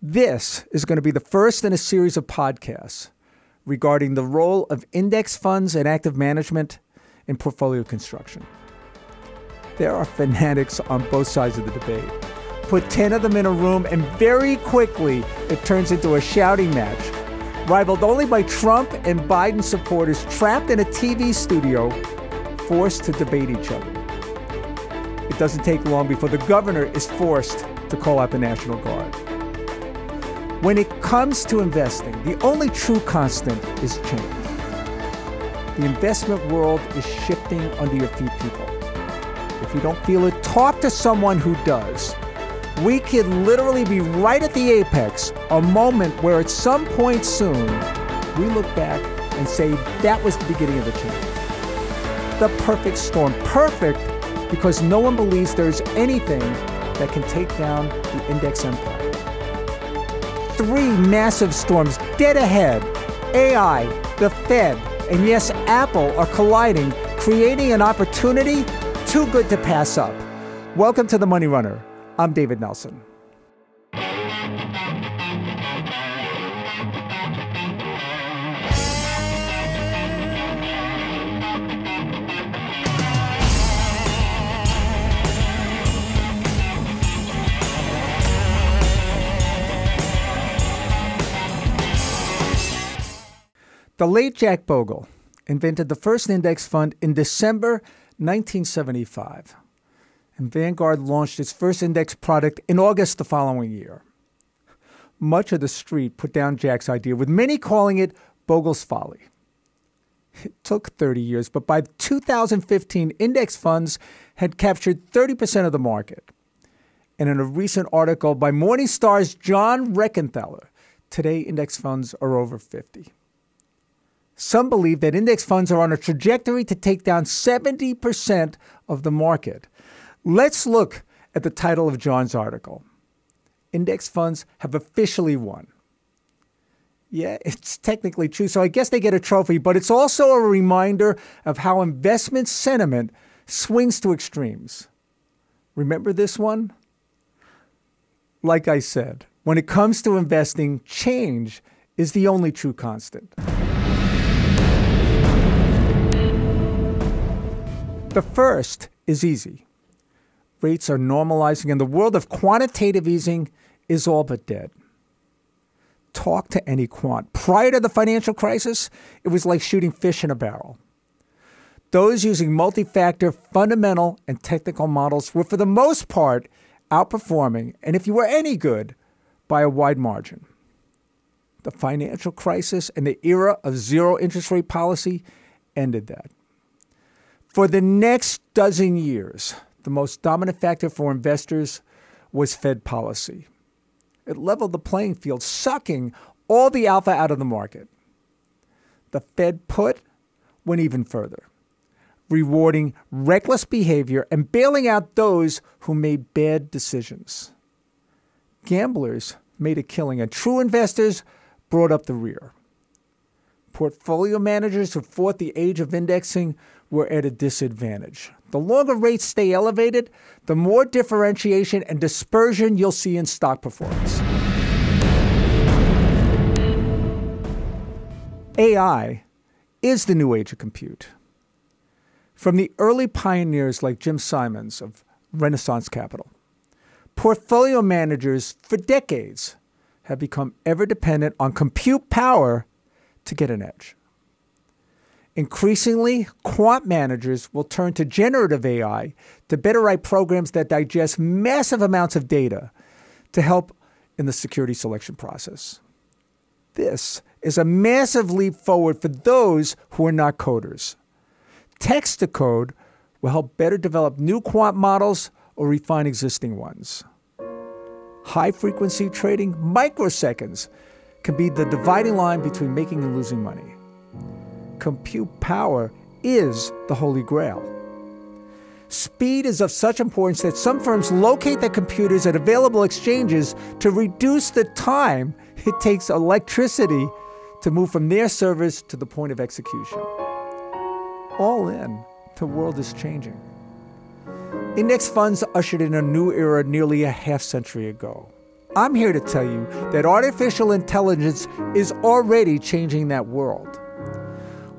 This is going to be the first in a series of podcasts regarding the role of index funds and active management in portfolio construction. There are fanatics on both sides of the debate. Put 10 of them in a room and very quickly it turns into a shouting match, rivaled only by Trump and Biden supporters trapped in a TV studio, forced to debate each other. It doesn't take long before the governor is forced to call out the National Guard. When it comes to investing, the only true constant is change. The investment world is shifting under your feet, people. If you don't feel it, talk to someone who does. We could literally be right at the apex, a moment where at some point soon, we look back and say that was the beginning of the change. The perfect storm. Perfect because no one believes there's anything that can take down the index empire. 3 massive storms dead ahead. AI, the Fed, and yes, Apple are colliding, creating an opportunity too good to pass up. Welcome to The Money Runner. I'm David Nelson. The late Jack Bogle invented the first index fund in December 1975, and Vanguard launched its first index product in August the following year. Much of the street put down Jack's idea, with many calling it Bogle's folly. It took 30 years, but by 2015, index funds had captured 30% of the market. And in a recent article by Morningstar's John Reckenthaler, today index funds are over 50. Some believe that index funds are on a trajectory to take down 70% of the market. Let's look at the title of John's article. Index funds have officially won. Yeah, it's technically true, so I guess they get a trophy, but it's also a reminder of how investment sentiment swings to extremes. Remember this one? Like I said, when it comes to investing, change is the only true constant. The first is easy. Rates are normalizing, and the world of quantitative easing is all but dead. Talk to any quant. Prior to the financial crisis, it was like shooting fish in a barrel. Those using multi-factor, fundamental, and technical models were, for the most part, outperforming, and if you were any good, by a wide margin. The financial crisis and the era of zero interest rate policy ended that. For the next dozen years, the most dominant factor for investors was Fed policy. It leveled the playing field, sucking all the alpha out of the market. The Fed put went even further, rewarding reckless behavior and bailing out those who made bad decisions. Gamblers made a killing, and true investors brought up the rear. Portfolio managers who fought the age of indexing were at a disadvantage. The longer rates stay elevated, the more differentiation and dispersion you'll see in stock performance. AI is the new age of compute. From the early pioneers like Jim Simons of Renaissance Capital, portfolio managers for decades have become ever dependent on compute power to get an edge. Increasingly, quant managers will turn to generative AI to better write programs that digest massive amounts of data to help in the security selection process. This is a massive leap forward for those who are not coders. Text to code will help better develop new quant models or refine existing ones. High-frequency trading, microseconds, can be the dividing line between making and losing money. Compute power is the holy grail. Speed is of such importance that some firms locate their computers at available exchanges to reduce the time it takes electricity to move from their servers to the point of execution. All in, the world is changing. Index funds ushered in a new era nearly a half century ago. I'm here to tell you that artificial intelligence is already changing that world.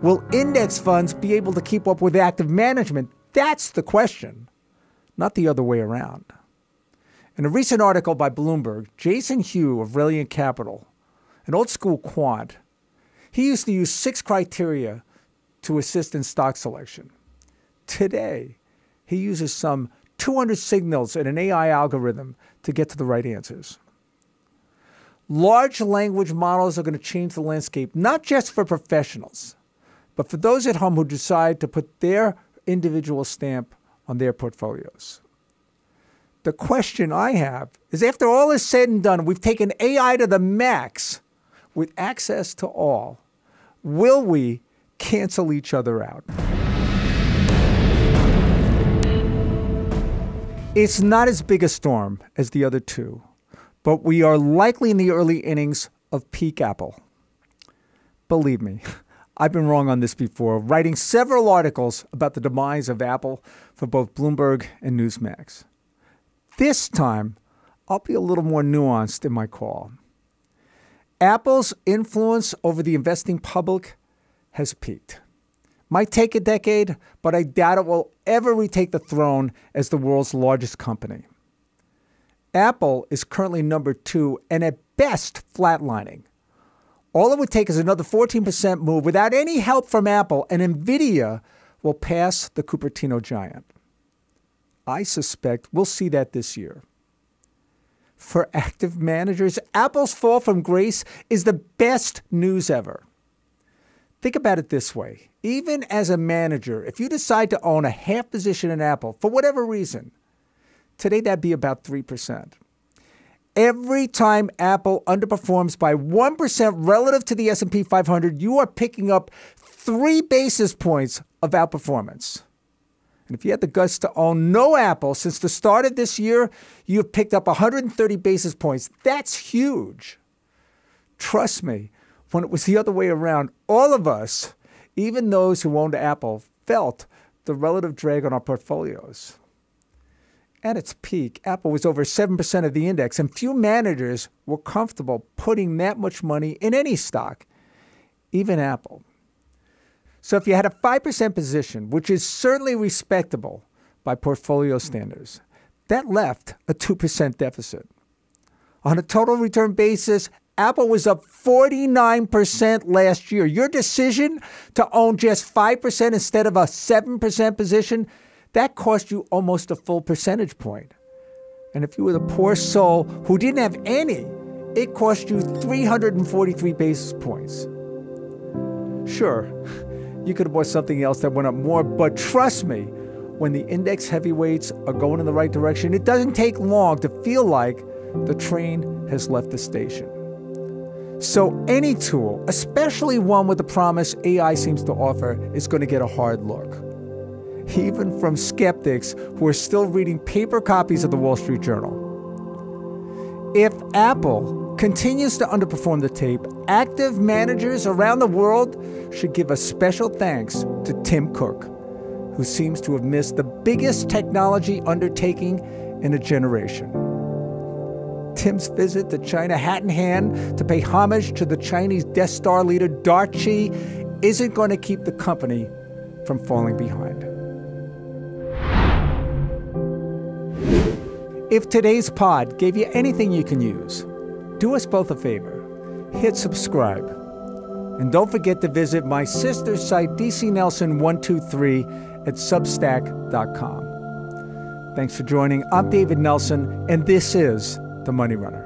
Will index funds be able to keep up with active management? That's the question, not the other way around. In a recent article by Bloomberg, Jason Hugh of Brilliant Capital, an old-school quant, he used to use 6 criteria to assist in stock selection. Today, he uses some 200 signals in an AI algorithm to get to the right answers. Large language models are going to change the landscape, not just for professionals, but for those at home who decide to put their individual stamp on their portfolios. The question I have is, after all is said and done, we've taken AI to the max with access to all. Will we cancel each other out? It's not as big a storm as the other two, but we are likely in the early innings of peak Apple. Believe me, I've been wrong on this before, writing several articles about the demise of Apple for both Bloomberg and Newsmax. This time, I'll be a little more nuanced in my call. Apple's influence over the investing public has peaked. Might take a decade, but I doubt it will ever retake the throne as the world's largest company. Apple is currently number 2 and at best flatlining. All it would take is another 14% move without any help from Apple, and NVIDIA will pass the Cupertino giant. I suspect we'll see that this year. For active managers, Apple's fall from grace is the best news ever. Think about it this way. Even as a manager, if you decide to own a half position in Apple, for whatever reason, today that'd be about 3%. Every time Apple underperforms by 1% relative to the S&P 500, you are picking up 3 basis points of outperformance. And if you had the guts to own no Apple since the start of this year, you have picked up 130 basis points. That's huge. Trust me, when it was the other way around, all of us, even those who owned Apple, felt the relative drag on our portfolios. At its peak, Apple was over 7% of the index, and few managers were comfortable putting that much money in any stock, even Apple. So if you had a 5% position, which is certainly respectable by portfolio standards, that left a 2% deficit. On a total return basis, Apple was up 49% last year. Your decision to own just 5% instead of a 7% position, that cost you almost a full percentage point. And if you were the poor soul who didn't have any, it cost you 343 basis points. Sure, you could have bought something else that went up more, but trust me, when the index heavyweights are going in the right direction, it doesn't take long to feel like the train has left the station. So any tool, especially one with the promise AI seems to offer, is going to get a hard look. Even from skeptics who are still reading paper copies of the Wall Street Journal. If Apple continues to underperform the tape, active managers around the world should give a special thanks to Tim Cook, who seems to have missed the biggest technology undertaking in a generation. Tim's visit to China, hat in hand, to pay homage to the Chinese Death Star leader Dart Chi, isn't going to keep the company from falling behind. If today's pod gave you anything you can use, do us both a favor. Hit subscribe. And don't forget to visit my sister's site, DCNelson123 at Substack.com. Thanks for joining. I'm David Nelson, and this is The Money Runner.